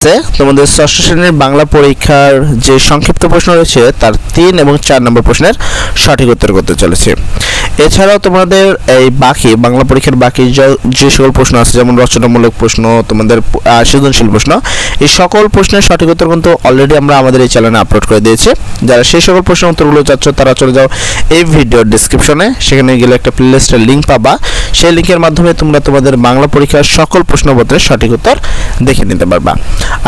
আজকে তোমাদের ষষ্ঠ শ্রেণীর বাংলা পরীক্ষার যে সংক্ষিপ্ত প্রশ্ন রয়েছে তার 3 এবং 4 নম্বর প্রশ্নের সঠিক উত্তর করতে চলেছে। এছাড়াও তোমাদের এই বাকি বাংলা পরীক্ষার বাকি যে সকল প্রশ্ন আছে, যেমন রচনামূলক প্রশ্ন, তোমাদের সৃজনশীল প্রশ্ন, এই সকল প্রশ্নের সঠিক উত্তর কিন্তু অলরেডি আমরা আমাদের এই চ্যানেলে আপলোড করে দিয়েছি। যারা সেই সকল প্রশ্নের উত্তরগুলো চাচ্ছ তারা চলে যাও এই ভিডিওর ডেসক্রিপশনে, সেখানে গেলে একটা প্লেলিস্টের লিঙ্ক পাবা। সেই লিঙ্কের মাধ্যমে তোমরা তোমাদের বাংলা পরীক্ষার সকল প্রশ্নপত্রের সঠিক উত্তর দেখে নিতে পারবা।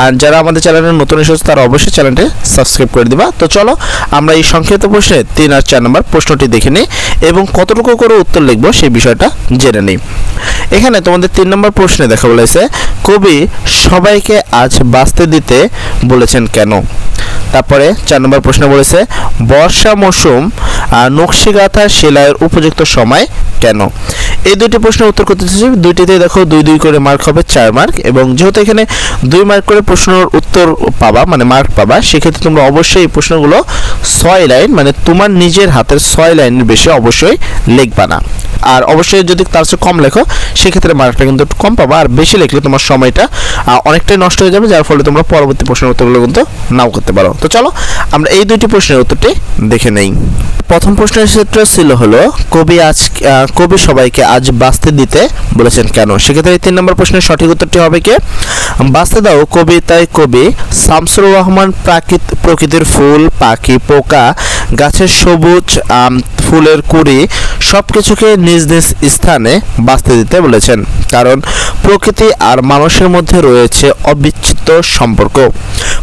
আর যারা আমাদের চ্যানেলে নতুন এসেছে তারা অবশ্যই চ্যানেলটি সাবস্ক্রাইব করে দিবা। তো চলো আমরা এই সংক্ষিপ্ত প্রশ্নে 3 আর 4 নম্বর প্রশ্নটি দেখে নিই এবং কতটুকু করে উত্তর লিখব সেই বিষয়টা জেনে নিই। এখানে তোমাদের 3 নম্বর প্রশ্নে দেখা বলেছে, কবি সবাইকে আজ বাঁচতে দিতে বলেছেন কেন? তারপরে 4 নম্বর প্রশ্ন বলেছে, বর্ষা মৌসুম নকশিকাঁথা সেলাইয়ের উপযুক্ত সময় কেন? এই দুটি প্রশ্নের উত্তর করতে চাইছি। দুইটিতে দেখো 2 করে মার্ক হবে, 4 মার্ক। এবং যেহেতু এখানে 2 মার্ক করে প্রশ্নের উত্তর পাবা, মানে মার্ক পাবা, সেক্ষেত্রে তোমরা অবশ্যই এই প্রশ্নগুলো 6 লাইন, মানে তোমার নিজের হাতের 6 লাইনের বেশি অবশ্যই লিখবা না। আর অবশ্যই যদি তার চেয়ে কম লেখো সেক্ষেত্রে মার্কটা কিন্তু একটু কম পাবা। আর বেশি লিখলে তোমার সময়টা অনেকটাই নষ্ট হয়ে যাবে, যার ফলে তোমরা পরবর্তী প্রশ্নের উত্তরগুলো কিন্তু নাও করতে পারো। তো চলো আমরা এই দুইটি প্রশ্নের উত্তরটি দেখে নেই। প্রথম প্রশ্নের ক্ষেত্রে ছিল হলো, কবি সবাইকে আজ বাঁচতে দিতে বলেছেন কেন? সেক্ষেত্রে এই 3 নম্বর প্রশ্নের সঠিক উত্তরটি হবে কি, বাঁচতে দাও কবিতায় কবি শামসুর রহমান প্রকৃতির ফুল, পাখি, পোকা, গাছের সবুজ ফুলের কুড়ি সব কিছুকে নিজ নিজ স্থানে বাঁচতে দিতে বলেছেন, কারণ প্রকৃতি আর মানুষের মধ্যে রয়েছে অবিচ্ছেদ্য সম্পর্ক।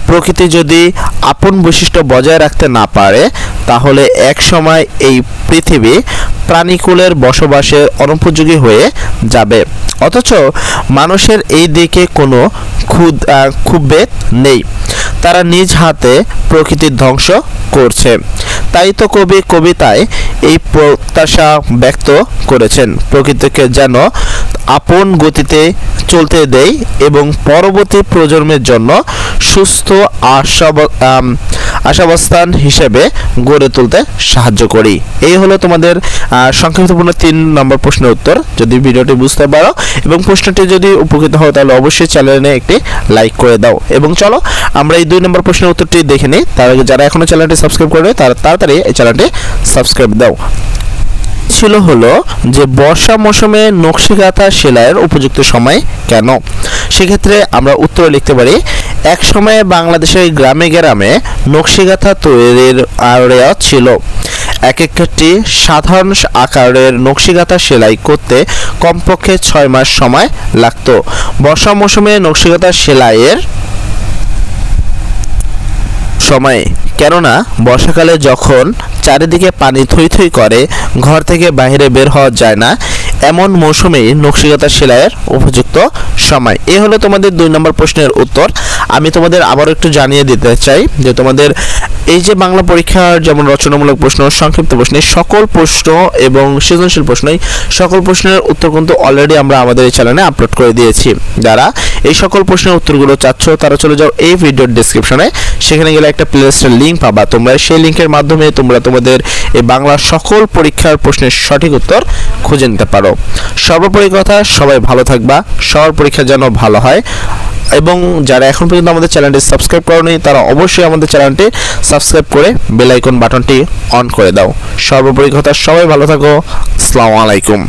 প্রকৃতি যদি আপন বৈশিষ্ট্য বজায় রাখতে না পারে তাহলে এক সময় এই পৃথিবী প্রাণীকুলের বসবাসের অনুপযোগী হয়ে যাবে। অথচ মানুষের এই দিকে কোনো ক্ষুব্ধ নেই, তারা নিজ হাতে প্রকৃতির ধ্বংস করছে। তাই তো কবি কবিতায় এই প্রত্যাশা ব্যক্ত করেছেন, প্রকৃতিকে যেন আপন গতিতে চলতে দেয় এবং পরবর্তী প্রজন্মের জন্য সুস্থ আশাবস্থান হিসেবে গড়ে তুলতে সাহায্য করি। এই হলো তোমাদের সংক্ষিপ্তপূর্ণ 3 নম্বর প্রশ্নের উত্তর। যদি ভিডিওটি বুঝতে পারো এবং প্রশ্নটি যদি উপকৃত হয় তাহলে অবশ্যই চ্যানেলে একটি লাইক করে দাও। এবং চলো আমরা এই 2 নম্বর প্রশ্নের উত্তরটি দেখে নিই। তার আগে যারা এখনো চ্যানেলটি সাবস্ক্রাইব করবে তারা তাড়াতাড়ি এই চ্যানেলটি সাবস্ক্রাইব দাও। ছিল হলো যে বর্ষা মৌসুমে নকশিকাঁথা সেলাইয়ের উপযুক্ত সময় কেন? সেক্ষেত্রে আমরা উত্তরে লিখতে পারি, এক সময়ে বাংলাদেশের গ্রামে গ্রামে নকশিকাঁথা তৈরির রেওয়াজ ছিল। এক একটি সাধারণ আকারের নকশিকাঁথা সেলাই করতে কমপক্ষে 6 মাস সময় লাগতো। বর্ষা মৌসুমে নকশিকাঁথা সেলাইয়ের সময়ে, কেননা বর্ষাকালে যখন চারিদিকে পানি থই থই করে, ঘর থেকে বাইরে বের হওয়া যায় না, এমন মৌসুমেই নকশিকাঁথা সেলাইয়ের উপযুক্ত সময়। এই হলো তোমাদের 2 নম্বর প্রশ্নের উত্তর। আমি তোমাদের আবারও একটু জানিয়ে দিতে চাই যে তোমাদের এই যে বাংলা পরীক্ষার যেমন রচনামূলক প্রশ্ন, সংক্ষিপ্ত প্রশ্ন, সকল প্রশ্ন এবং সৃজনশীল প্রশ্নই সকল প্রশ্নের উত্তর কিন্তু অলরেডি আমরা আমাদের এই চ্যানেলে আপলোড করে দিয়েছি। যারা এই সকল প্রশ্নের উত্তরগুলো চাচ্ছ তারা চলে যাও এই ভিডিওর ডেসক্রিপশনে, সেখানে গেলে একটা প্লেলিস্টের লিঙ্ক পাবা। তোমরা সেই লিঙ্কের মাধ্যমে তোমরা তোমাদের এই বাংলার সকল পরীক্ষার প্রশ্নের সঠিক উত্তর খুঁজে নিতে পারো। সর্বোপরি কথা, সবাই ভালো থাকবা, সবার পরীক্ষা যেন ভালো হয়। এবং যারা এখন পর্যন্ত আমাদের চ্যানেলটি সাবস্ক্রাইব করোনি তারা অবশ্যই আমাদের চ্যানেলটি সাবস্ক্রাইব করে বেল আইকন বাটনটি অন করে দাও। সর্বোপরি কথা, সবাই ভালো থাকো। আসসালামু আলাইকুম।